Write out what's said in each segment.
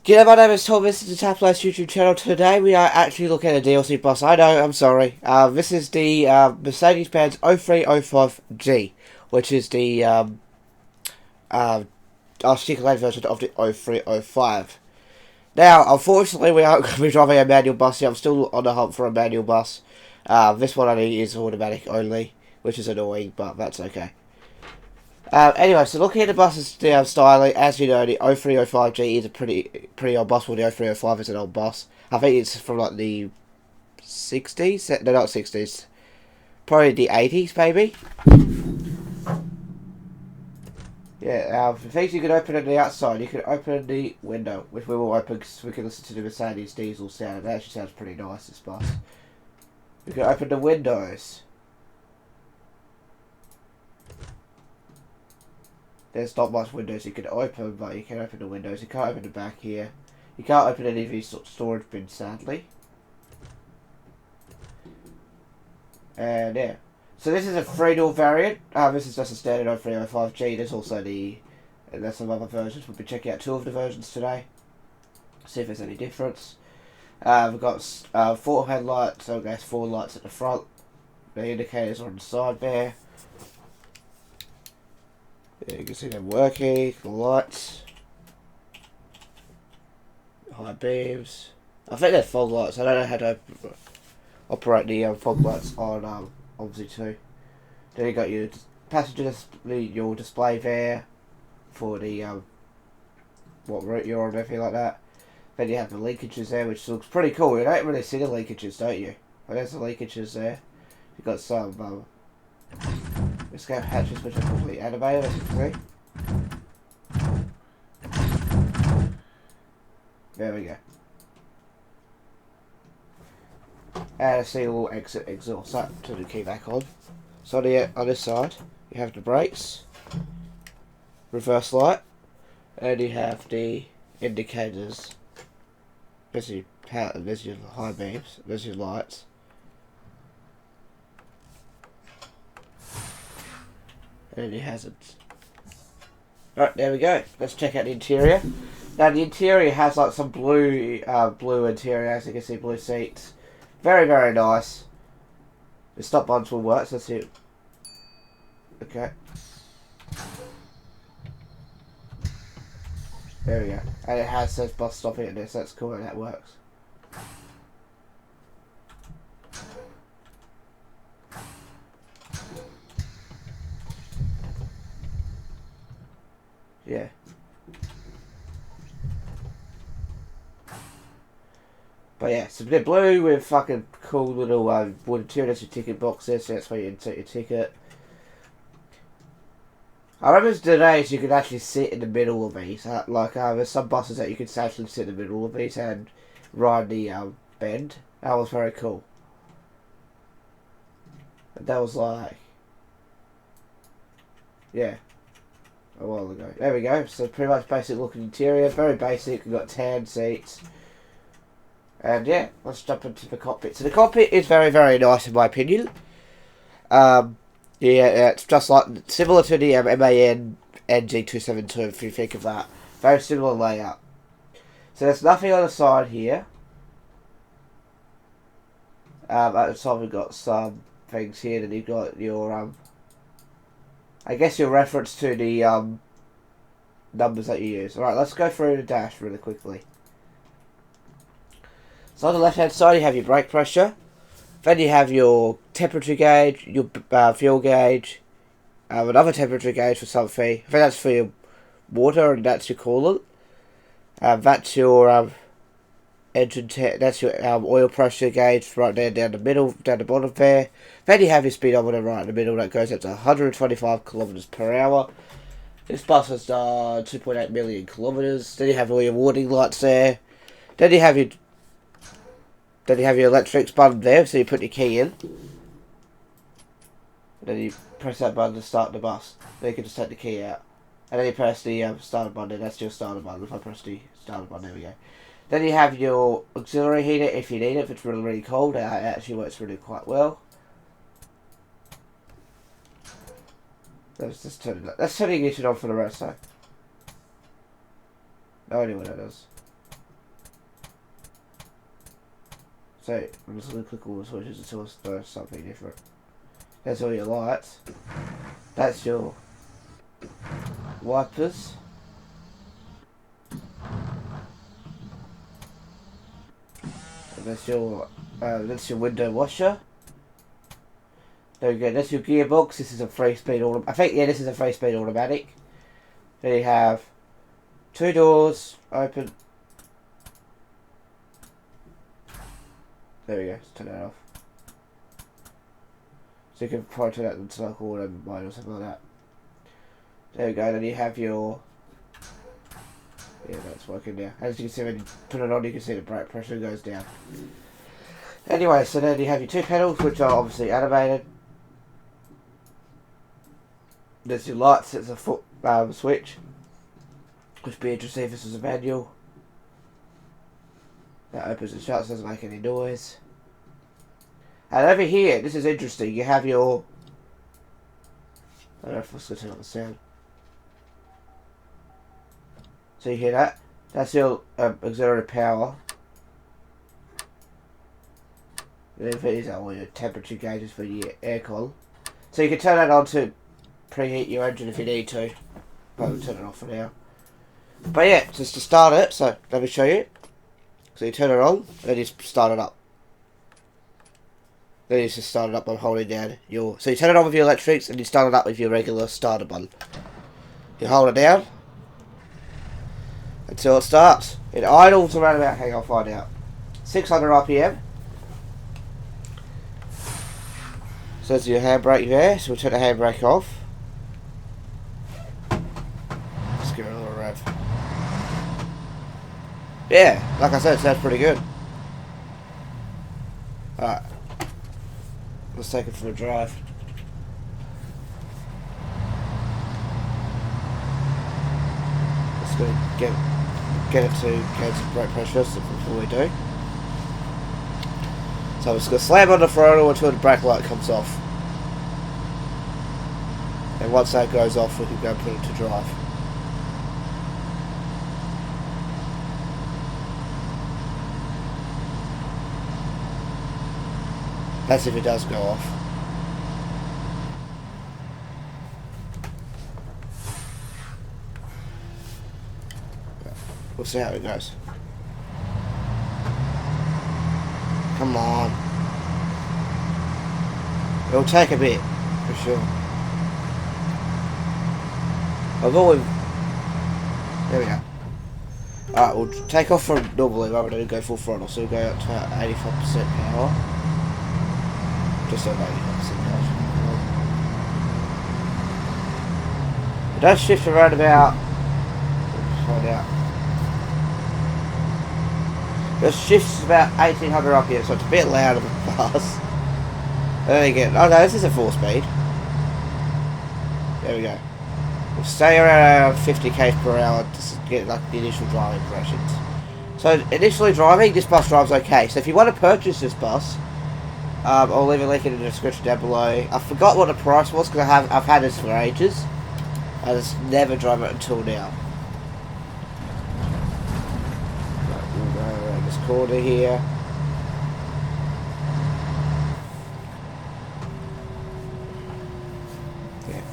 G'day, my name is Tom. This is the Tap Place YouTube channel. Today we are actually looking at a DLC bus. I know, I'm sorry. This is the Mercedes-Benz O305 G, which is the articulated version of the O305. Now, unfortunately, we aren't going to be driving a manual bus here. I'm still on the hunt for a manual bus. This one only is automatic only, which is annoying, but that's okay. Anyway, so looking at the buses styling, as you know, the O305G is a pretty old bus, while the O305 is an old bus. I think it's from like the 60s? No, not 60s. Probably the 80s, maybe? Yeah, the things you can open on the outside, you can open the window, which we will open because we can listen to the Mercedes diesel sound. It actually sounds pretty nice, this bus. You can open the windows. There's not much windows you can open, but you can open the windows. You can't open the back here. You can't open any of these storage bins, sadly. And yeah. So this is a 3-door variant. This is just a standard O305G. There's also there's some other versions. We'll be checking out 2 of the versions today. See if there's any difference. We've got 4 headlights, so I guess 4 lights at the front. The indicators are on the side there. Yeah, you can see them working, the lights, high beams. I think they're fog lights. I don't know how to operate the fog lights on OMSI 2. Then you got your your display there for the what route you're on and everything like that. Then you have the leakages there, which looks pretty cool. You don't really see the leakages, don't you? But there's the leakages there. You've got some escape hatches, which are probably animated, as you can see. There we go. And a single exit exhaust. That to the key back on. So on this side, you have the brakes, reverse light, and you have the indicators. There's your power, there's your high beams, there's your lights. And any hazards. Right, there we go. Let's check out the interior. Now the interior has like some blue interior, as you can see, blue seats. Very, very nice. The stop buttons will work, so let's see. Okay. There we go. And it says bus stopping at this, so that's cool and that works. Yeah. But yeah, so they're blue with fucking cool little wood interior. That's your ticket boxes, so that's where you insert your ticket. I remember the days you could actually sit in the middle of these. There's some buses that you could actually sit in the middle of these and ride the bend. That was very cool. And that was like, yeah, a while ago. There we go. So pretty much basic looking interior. Very basic. We've got tan seats. And yeah, let's jump into the cockpit. So the cockpit is very, very nice in my opinion. Yeah, it's just like similar to the MAN NG272 if you think of that. Very similar layout. So there's nothing on the side here. At the top we've got some things here. Then you've got your I guess your reference to the numbers that you use. Alright, let's go through the dash really quickly. So on the left hand side you have your brake pressure. Then you have your temperature gauge, your fuel gauge, another temperature gauge for something. I think that's for your water and that's your coolant. That's your engine. That's your oil pressure gauge right there down the middle, down the bottom there. Then you have your speedometer right in the middle that goes up to 125 kilometers per hour. This bus has done 2.8 million kilometers. Then you have all your warning lights there. Then you have your electrics button there, so you put your key in. And then you press that button to start the bus. Then you can just take the key out. And then you press the starter button, that's your starter button. If I press the starter button, there we go. Then you have your auxiliary heater if you need it, if it's really, really cold. It actually works really quite well. Let's just turn it on. Let's turn the ignition on for the rest, though. No idea what that is. So I'm just going to click all the switches until it does something different. That's all your lights. That's your wipers. And that's your window washer. There we go. That's your gearbox. This is a 3-speed automatic. I think, yeah, this is a 3-speed automatic. Then you have 2 doors open. There we go. Let's turn that off. So you can probably turn that into like auto mode or something like that. There we go. Then you have your... Yeah, that's working now. As you can see, when you put it on, you can see the brake pressure goes down. Anyway, so then you have your 2 pedals, which are obviously animated. There's your lights. It's a foot switch, which would be interesting if this was a manual. That opens and shuts, doesn't make any noise. And over here, this is interesting. You have your... I don't know if I'm going to turn on the sound. So you hear that? That's your auxiliary power. And these are all your temperature gauges for your aircon. So you can turn that on to preheat your engine if you need to. But we'll turn it off for now. But yeah, just to start it, so let me show you. So you turn it on, and then you start it up. Then you just start it up by holding down your... So you turn it on with your electrics, and you start it up with your regular starter button. You hold it down until it starts. It idles around about, hang on, I'll find out, 600 RPM. So there's your handbrake there, so we'll turn the handbrake off. Just give it a little rev. Yeah, like I said, it sounds pretty good. Alright. Let's take it for a drive. Let's go get it to gauge the brake pressure before we do. So I'm just going to slam on the throttle until the brake light comes off. And once that goes off, we can go put it to drive. That's if it does go off. We'll see how it goes. Come on. It'll take a bit, for sure. Although there we go. Alright, we'll take off from normally rather than go full throttle, so we'll go up to 85% power. Just over 85% power. It does shift around about... Let's find out. It shifts about 1800 RPM, so it's a bit louder than fast. And then again, oh no, this is a 4-speed. There we go. We'll stay around 50 km per hour to get like the initial driving impressions. So initially driving, this bus drives okay. So if you want to purchase this bus, I'll leave a link in the description down below. I forgot what the price was because I've had this for ages. I just never drove it until now. We'll go around this corner here.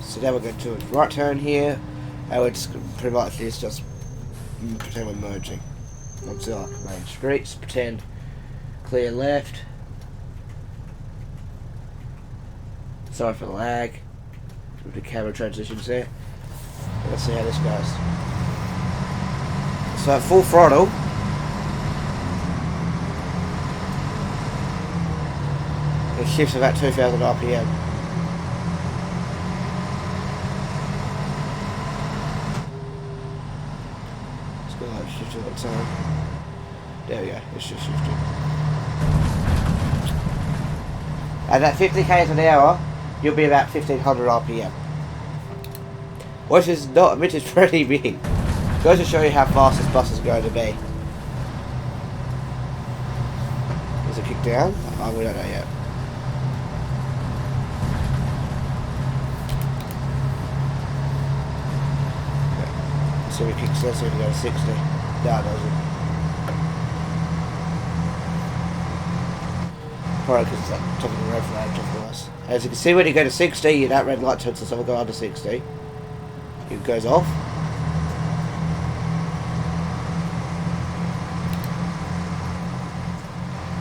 So now we're going to do a right turn here, and we're just pretty much this, just pretend we're merging. Onto like main streets, pretend clear left. Sorry for the lag. With the camera transitions there. Let's see how this goes. So at full throttle, it shifts about 2000 RPM. Shifted at the time. There we go, it's just shifted. And at 50 km an hour, you'll be about 1500 RPM. Which is not, which is pretty big. Goes to show you how fast this bus is going to be. Does it kick down? Oh, we don't know yet. So we kicks down, so we can go to 60. No, it doesn't. probably because it's like top of the rev range, of course. As you can see, when you go to 60, that red light turns, so we'll go under 60. It goes off.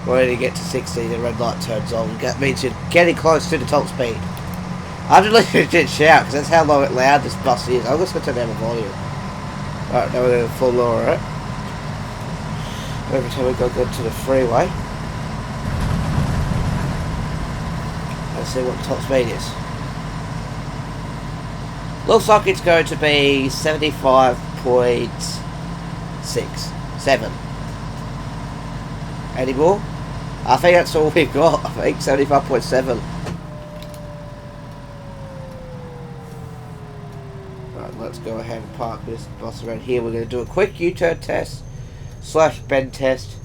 When you get to 60, the red light turns on. That means you're getting close to the top speed. I'm just listening to it shout, because that's how loud this bus is. I'm just going to turn down the volume. Right, now we're going to full lower it. Every time we go to the freeway. Let's see what the top speed is. Looks like it's going to be 75.67. Any more? I think that's all we've got. I think 75.7. Right, let's go ahead and park this bus around here. We're going to do a quick U-turn test / bend test.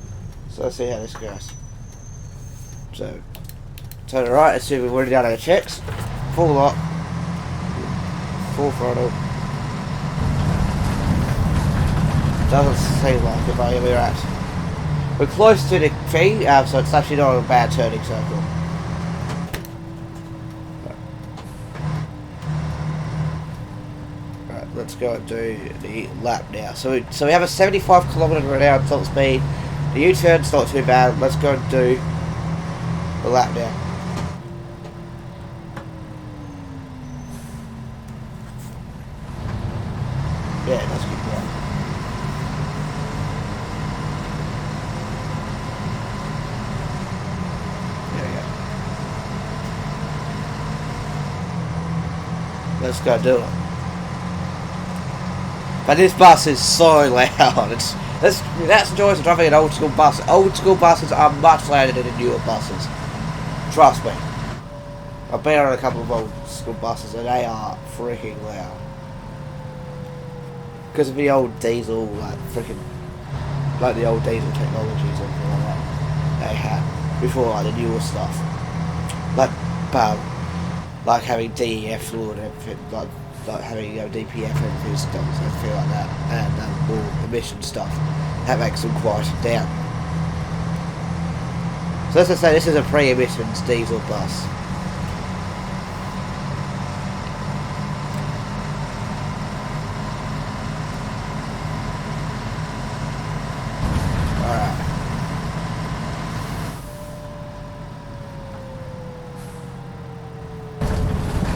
So let's see how this goes. So, turn it right. Let's see if we've already done our checks. Full lock. Full throttle. Doesn't seem like it, but here we're at. We're close to the thing, so it's actually not a bad turning circle. Right, let's go and do the lap now. So we have a 75 km/h top speed. The U-turn's not too bad. Let's go and do the lap now. Yeah, that's good. Let's go do it. But this bus is so loud. That's the joys of driving an old school bus. Old school buses are much louder than the newer buses. Trust me. I've been on a couple of old school buses and they are freaking loud. Because of the old diesel, like the old diesel technologies and everything like that they had before, like the newer stuff. Like having DEF fluid and everything, like having DPF and everything stuff, so I feel like that, and more emission stuff. That makes them quiet down. So as I say, this is a pre-emissions diesel bus.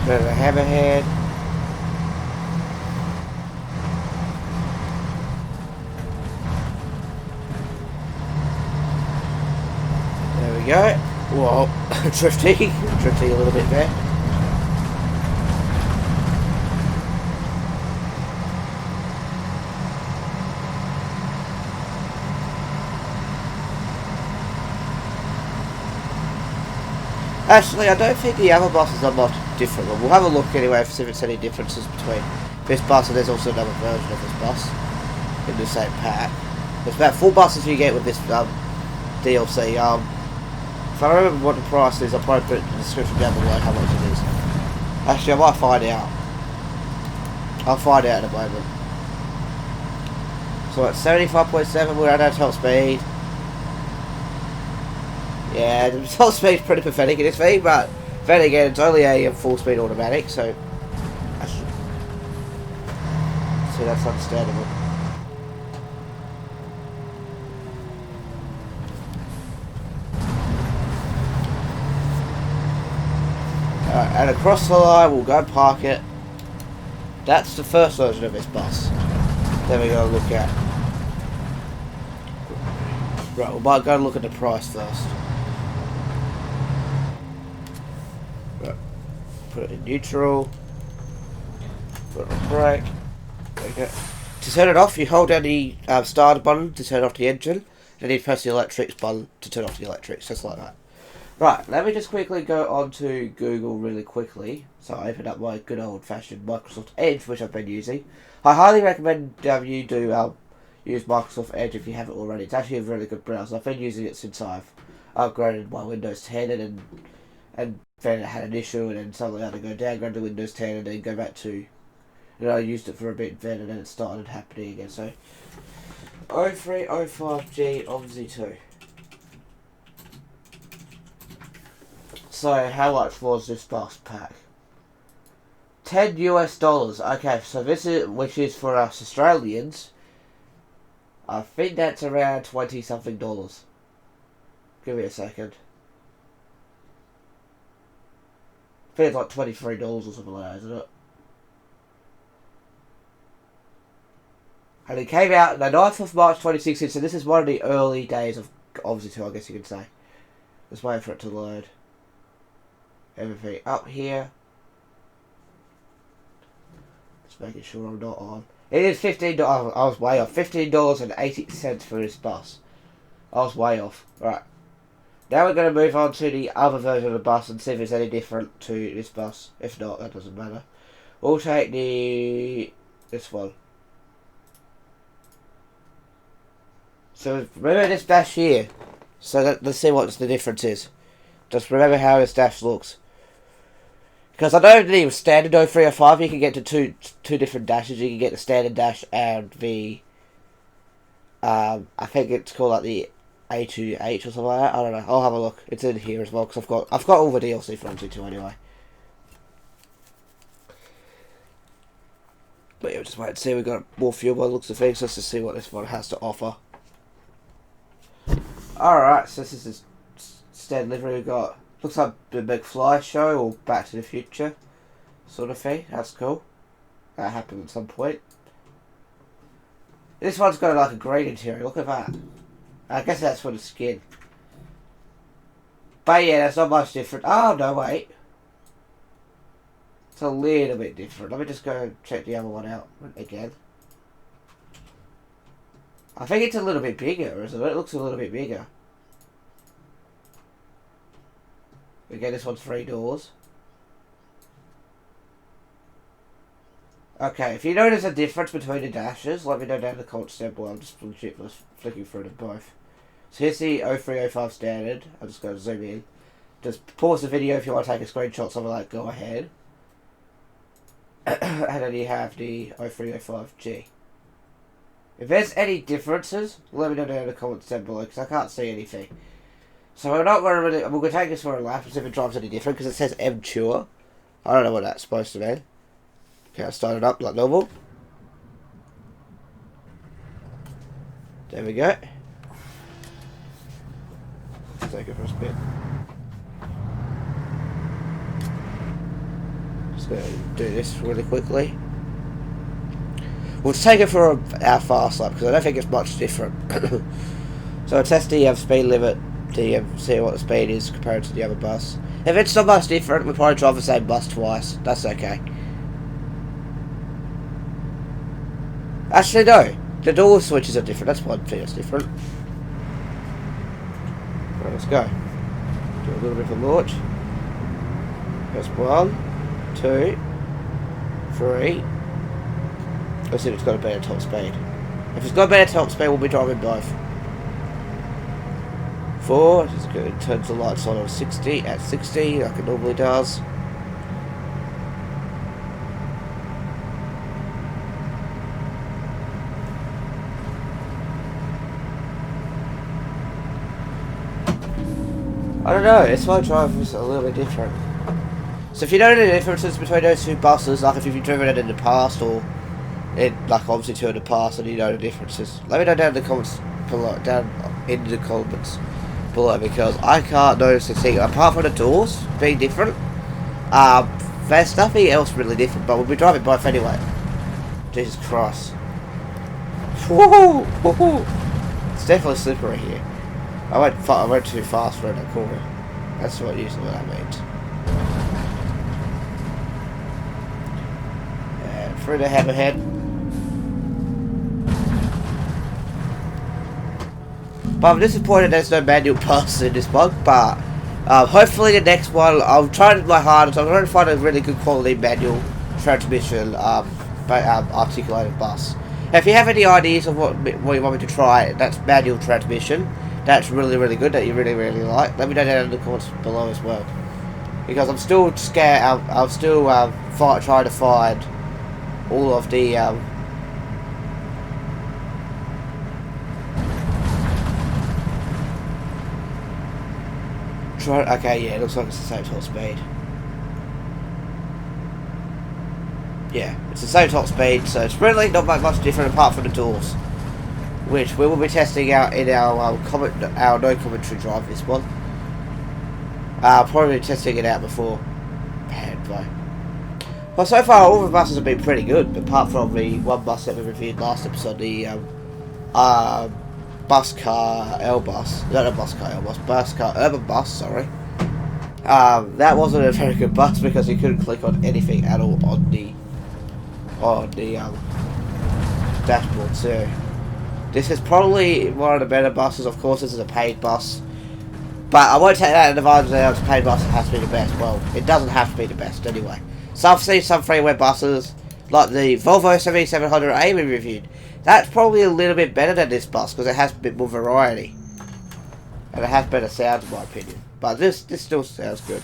There's a hammerhead. There we go. Whoa, drifting a little bit there. Actually, I don't think the other buses are much different. We'll have a look anyway to see if it's any differences between this bus and there's also another version of this bus in the same pack. There's about 4 buses you get with this DLC. If I remember what the price is, I'll probably put it in the description down below how much it is. Actually, I might find out. I'll find out in a moment. So at 75.7, we're at our top speed. Yeah, the top speed's pretty pathetic in this thing, but then again, it's only a full-speed automatic, so that's understandable. Alright, and across the line, we'll go park it. That's the first version of this bus. Then we're going to look at... Right, we might go and look at the price first. Put it in neutral. Put it on brake. Okay. To turn it off, you hold down the starter button to turn off the engine, and then you press the electrics button to turn off the electrics, just like that. Right, let me just quickly go on to Google really quickly. So I open up my good old fashioned Microsoft Edge, which I've been using. I highly recommend you do use Microsoft Edge if you haven't already. It's actually a really good browser. I've been using it since I've upgraded my Windows 10 and then it had an issue, and then suddenly I had to go downgrade to Windows 10 and then go back to, I used it for a bit then, and then it started happening again. So O305G OMSI 2. So how much was this bus pack? $10 US. Okay, so this is, which is for us Australians, I think that's around 20 something dollars. Give me a second. I think it's like $23 or something like that, isn't it? And it came out on the 9th of March 2016, so this is one of the early days of OMSI 2, I guess you could say. Just waiting for it to load. Everything up here. Just making sure I'm not on. It is $15. I was way off. $15.80 for this bus. I was way off. Right. Now we're going to move on to the other version of the bus and see if it's any different to this bus. If not, that doesn't matter. We'll take this one. So remember this dash here. So let's see what the difference is. Just remember how this dash looks. Because I know the standard O305 you can get to two different dashes. You can get the standard dash and the I think it's called like the A2H or something like that. I don't know. I'll have a look. It's in here as well because I've got all the DLC for OMSI2 anyway. But yeah, we'll just wait and see. We've got more fuel by the looks of things. Let's just see what this one has to offer. Alright, so this is the standard livery we've got. Looks like the McFly show or Back to the Future sort of thing. That's cool. That happened at some point. This one's got like a green interior. Look at that. I guess that's for the skin. But yeah, that's not much different. Oh, no, wait. It's a little bit different. Let me just go check the other one out again. I think it's a little bit bigger, isn't it? It looks a little bit bigger. Again, this one's 3 doors. Okay, if you notice a difference between the dashes, let me know down in the comments below. I'm just flicking through them both. So here's the O305 standard. I'm just going to zoom in. Just pause the video if you want to take a screenshot, something like go ahead. And then you have the O305G. If there's any differences, let me know down in the comments down below because I can't see anything. So we're not going to we're going to take this for a lap and see if it drives any different because it says M-Tour. I don't know what that's supposed to mean. Okay, I'll start it up like normal. There we go. Let's take it for a spin. Just going to do this really quickly. We'll take it for our fast lap because I don't think it's much different. So I'll test the speed limit to see what the speed is compared to the other bus. If it's not much different, we'll probably drive the same bus twice. That's okay. Actually, no. The door switches are different. That's one thing that's different. Right, let's go. Do a little bit of a launch. That's 1, 2, 3. Let's see if it's got a better top speed. If it's got a better top speed, we'll be driving both. 4. Just go. It turns the lights on 60 at 60 like it normally does. I don't know, this one drive was a little bit different. So if you know the differences between those two buses, like if you've driven it in the past or in like OMSI 2 in the past and you know the differences, let me know down in the comments below, because I can't notice a thing apart from the doors being different. There's nothing else really different, but we'll be driving both anyway. Jesus Christ. Woohoo! Woohoo! It's definitely slippery here. I went too fast for that corner. That's what usually what that means. And through the hammerhead. But I'm disappointed there's no manual pass in this one, but hopefully the next one, I'll try my hardest. I'm going to find a really good quality manual transmission articulated bus. If you have any ideas of what you want me to try, that's manual transmission. That's really, really good, that you really, really like. Let me know down in the comments below as well. Because I'm still scared, I'm still trying to find all of the Okay, yeah, it looks like it's the same top speed. Yeah, it's the same top speed, so it's really not much different apart from the doors, which we will be testing out in our no commentary drive this one. Probably testing it out before hand though. Well, so far all the buses have been pretty good, apart from the one bus that we reviewed last episode, the bus car L bus. No, bus car L bus car urban bus. Sorry. That wasn't a very good bus because you couldn't click on anything at all on the dashboard. So this is probably one of the better buses. Of course, this is a paid bus, but I won't take that advantage that it's a paid bus. It has to be the best. Well, it doesn't have to be the best anyway. So I've seen some freeway buses like the Volvo 7700A we reviewed. That's probably a little bit better than this bus because it has a bit more variety and it has better sound in my opinion. But this still sounds good.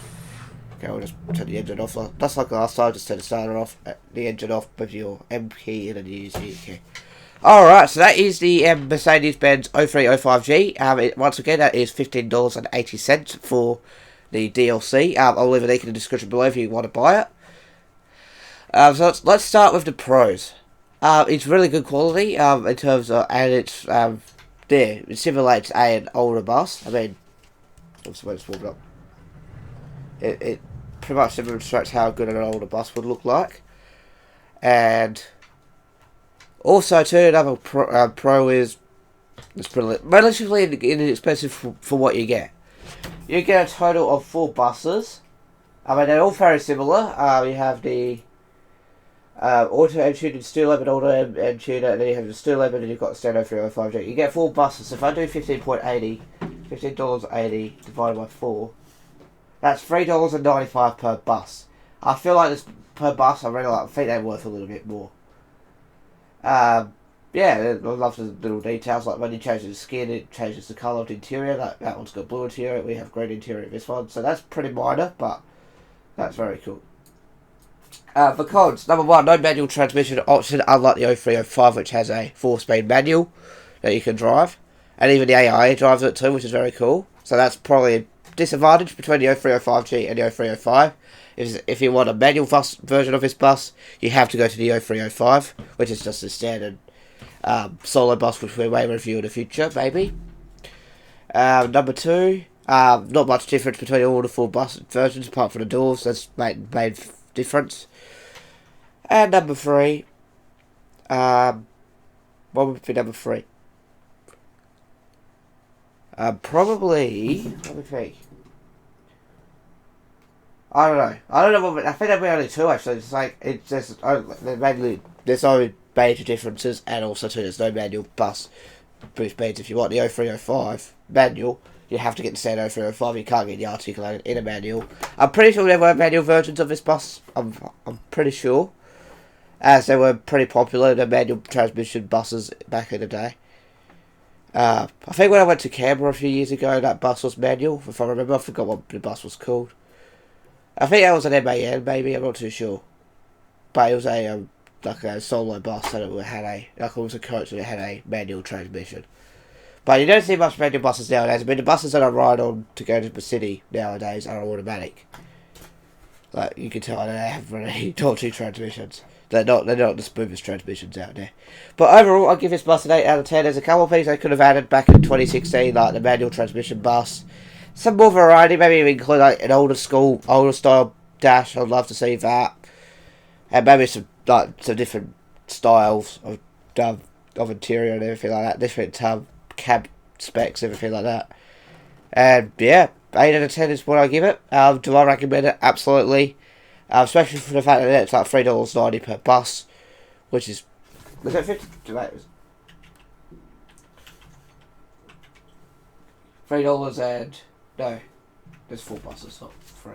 Okay, I'll just turn the engine off. Just like last time, just turn the starter off, the engine off with your M key and then you use the E key. Alright, so that is the Mercedes-Benz O305G. Once again, that is $15.80 for the DLC. I'll leave a link in the description below if you want to buy it. So let's start with the pros. It's really good quality in terms of, and it's it simulates an older bus. I mean, it's warmed up. It pretty much demonstrates how good an older bus would look like, and also too another pro is it's relatively inexpensive for what you get. You get a total of 4 buses. I mean, they're all very similar. You have the auto M tuner, steel lemon auto M tuner, and then you have the steel lemon, and you've got the standard 305G. You get 4 buses. So if I do $15.80 divided by 4, that's $3.95 per bus. I feel like this per bus. I think they're worth a little bit more. Yeah, I love the little details, like when you change the skin, it changes the colour of the interior. That one's got blue interior. We have green interior in this one, so that's pretty minor, but that's very cool. For cons, number 1, no manual transmission option, unlike the O305, which has a 4-speed manual that you can drive. And even the AI drives it too, which is very cool. So that's probably a disadvantage between the O305G and the O305. If you want a manual version of this bus, you have to go to the O305, which is just a standard solo bus, which we may review in the future, maybe. Number 2, not much difference between all the 4 bus versions, apart from the doors. That's main difference. And number 3, what would be number 3? Probably, let me think. I don't know. I think there'll be only 2 actually. It's just there's no major differences, and also too there's no manual bus boost speeds. If you want the O305 manual, you have to get the standard O305. You can't get the articulated in a manual. I'm pretty sure there were manual versions of this bus. I'm pretty sure, as they were pretty popular, the manual transmission buses back in the day. I think when I went to Canberra a few years ago, that bus was manual. If I remember, I forgot what the bus was called. I think that was an MAN, maybe. I'm not too sure, but it was a like a solo bus that it was a coach that had a manual transmission. But you don't see much manual buses nowadays. I mean, the buses that I ride on to go to the city nowadays are automatic. Like you can tell, they have really dodgy transmissions. They're not the smoothest transmissions out there. But overall, I'll give this bus an 8 out of 10. There's a couple of things they could have added back in 2016, like the manual transmission bus. Some more variety, maybe even include like an older style dash. I'd love to see that, and maybe some different styles of interior and everything like that. Different cab specs, everything like that. And yeah, 8 out of 10 is what I give it. Do I recommend it? Absolutely. Especially for the fact that it's like $3.90 per bus, which is that 50 tomatoes? $3 and no, there's 4 buses, not 3.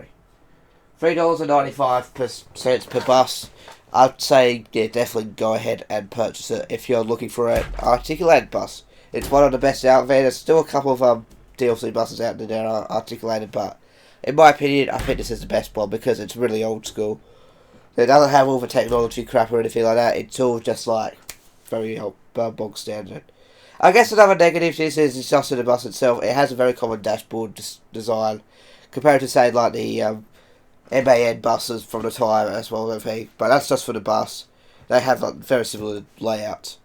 $3.95 per bus. I'd say yeah, definitely go ahead and purchase it if you're looking for an articulated bus. It's one of the best out there. There's still a couple of DLC buses out there that are articulated, but in my opinion, I think this is the best one because it's really old school. It doesn't have all the technology crap or anything like that. It's all just like very old, bog standard. I guess another negative is it's just in the bus itself. It has a very common dashboard design compared to say like the MAN buses from the time as well, I think. But that's just for the bus. They have like very similar layouts.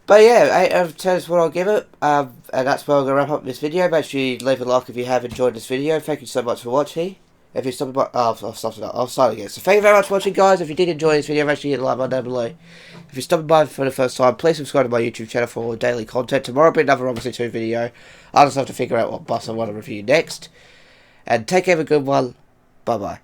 But yeah, 8 out of 10 is what I'll give it. And that's where I'm going to wrap up this video. Make sure you leave a like if you have enjoyed this video. Thank you so much for watching. If you're stopping by... Oh, I'll start again. So thank you very much for watching, guys. If you did enjoy this video, make sure you hit the like button down below. If you're stopping by for the first time, please subscribe to my YouTube channel for daily content. Tomorrow will be another OMSI 2 video. I'll just have to figure out what bus I want to review next. And take care, have a good one. Bye-bye.